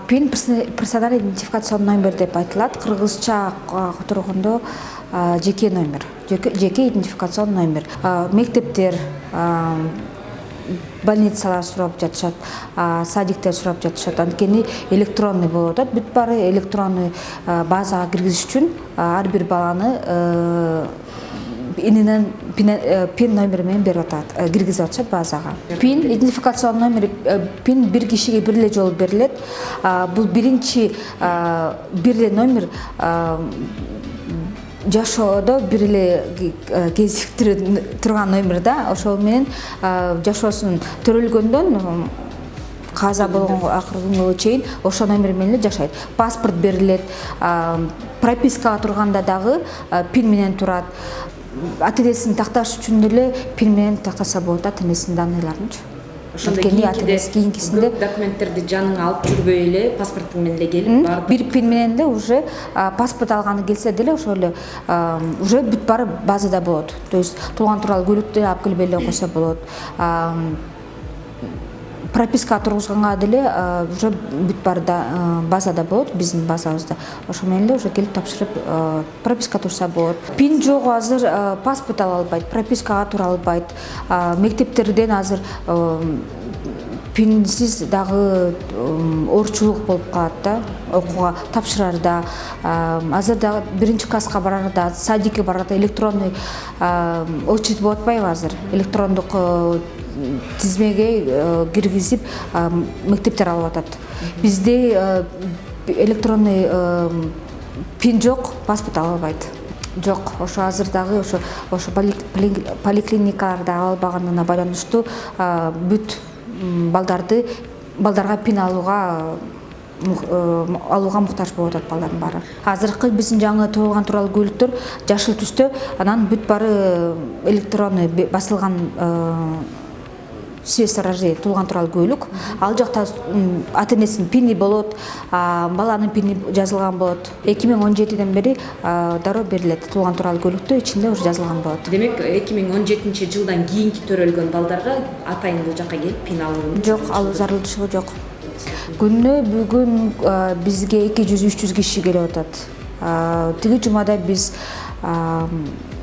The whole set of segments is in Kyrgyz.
Пин персональный идентификационный номер деп айтылат. Кыргызча которгондо жеке номер, жеке идентификационный номер. Мектептер, больницалар сурап жатышат, садиктер сурап жатышат. Анткени электронный болуп атат. Бүт баары электронный базага киргизиш үчүн ар бир баланы ининен пин номер менен берип атат, киргизип атышат базага. Пин идентификационный номер пин бир кишиге бир эле жолу берилет. Бул биринчи бир эле номер жашоодо бир эле кезиктирүү турган номер да. Ошол менен жашоосун төрөлгөндөн каза болгон акыркы күнгө чейин ошол номер менен эле жашайт. Паспорт берилет. Пропискага турганда дагы пин менен турат. Ата-энесин такташ үчүн деле пин менен тактаса болот ата-энесинин данныйларынчы. Ошондо кийинкисинде документтерди жаныңа алып жүрбөй эле паспортуң менен эле келип бир пин менен эле уже паспорт алганы келсе деле ошол эле уже бүт баары базада болот. То есть туулган тууралуу көлүктү алып келбей эле койсо болот. Прописка тургузганга деле уже бүт баары базада болот, биздин базабызда. Ошол менен эле уже келип тапшырып прописка турса болот. Пин жогу азыр паспорт ала албайт, пропискага тура албайт. Мектептерден азыр пинсиз дагы оорчулук болуп калат да, окууга тапшырарда. Азыр дагы биринчи класска барарда, садикке барарда электронный очередь болуп атпайбы азыр? Электрондук тизмеге киргизип мектептер алып атат. Бизде электронный пин жок, паспорт ала албайт. Жок, ошо азыр дагы ошо поликлиникаларда ала албаганына байланыштуу бүт балдарга пин алууга муктаж болуп атат балдардын баары. Азыркы биздин жаңы туулган тууралуу көлүктөр жашыл түстө, анан бүт баары электронный басылган свидетельство о рождении, туулган тууралуу көлүк. Ал жакта ата-энесинин пини болот, баланын пини жазылган болот. 2017-ден бери дароо берилет туулган тууралуу көлүктө ичинде уже жазылган болот. Демек 2017-жылдан кийинки төрөлгөн балдарга атайын бул жакка келип пин алуу жок, алуу зарылчылыгы жок. Күнүнө бүгүн бизге 200-300 киши келип атат. Тиги жумада биз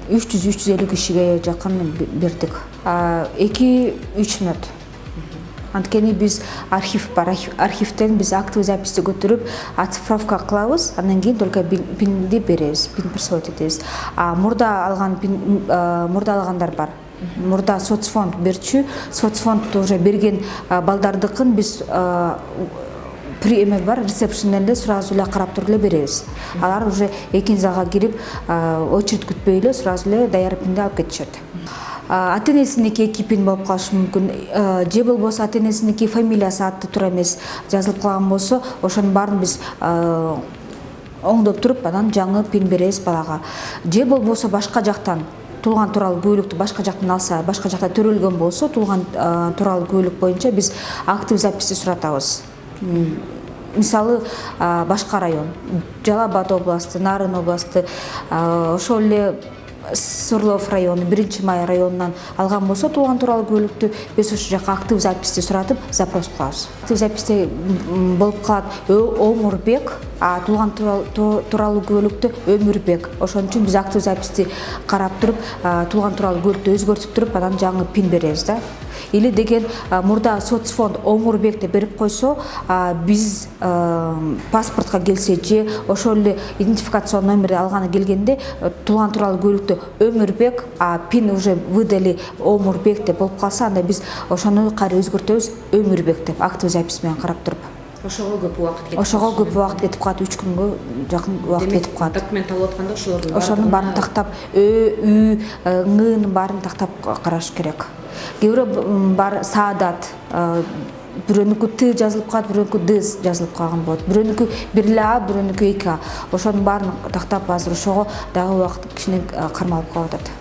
300-350 кишиге жакын бердик. 2-3 мүнөт. Анткени биз архив бар, архивден биз актовый записти көтөрүп, оцифровка кылабыз, андан кийин только пинди беребиз, пин присвоить этебиз. Мурда алгандар бар. Мурда соцфонд берчү, соцфонд уже берген балдардыкын биз эме бар, ресепшнден эле сразу эле карап туруп эле беребиз. Алар уже экинчи залга кирип, очередь күтпөй эле сразу эле даяр пинди алып кетишет. Ата-энесиники 2 пин болуп калышы мүмкүн. Же болбосо ата-энесиники фамилиясы аты туура эмес жазылып калган болсо, ошонун баарын биз оңдоп туруп, анан жаңы пин беребиз балага. Же болбосо башка жактан туулган тууралуу көлүктү башка жактан алса, башка жакта төрөлгөн болсо, туулган тууралуу көлүк боюнча биз актовый записти суратабыз. Мисалы башка район, Жалал Абад областы, Нарын областы, ошол эле Сурлов району, 1-Май районунан алган болсо туулган тууралуу көлүктү биз ошол жака актовый записти суратып запрос кылабыз. Актовый записте болуп калат Омурбек, туулган тууралуу көлүктү Өмүрбек. Ошон үчүн биз актовый записти карап туруп, туулган тууралуу көлүктү өзгөртүп туруп, анан жаңы пин беребиз да. Или деген мурда соцфонд Омурбек деп берип койсо, биз паспортко келсе же ошол эле идентификацион номерди алганы келгенде туулган тууралуу көлүктү Өмүрбек, пин уже выдали Омурбек деп болуп калса, анда биз ошону кайра өзгөртөбүз Өмүрбек деп актовый запись менен карап туруп. Ошого көп убакыт кетип. Ошого көп убакыт кетип калат, 3 күнгө жакын убакыт кетип калат. Документ алып атканда ошонун баарын тактап, ыңын баарын тактап караш керек. Кээ бирөө бар Саадат, бирөөнүкү Т жазылып калат, бирөөнүкү Д жазылып калган болот. Бирөөнүкү 1 эле А, бирөөнүкү 2 А. Ошонун баарын тактап азыр ошого дагы убакыт кичине кармалып калып атат.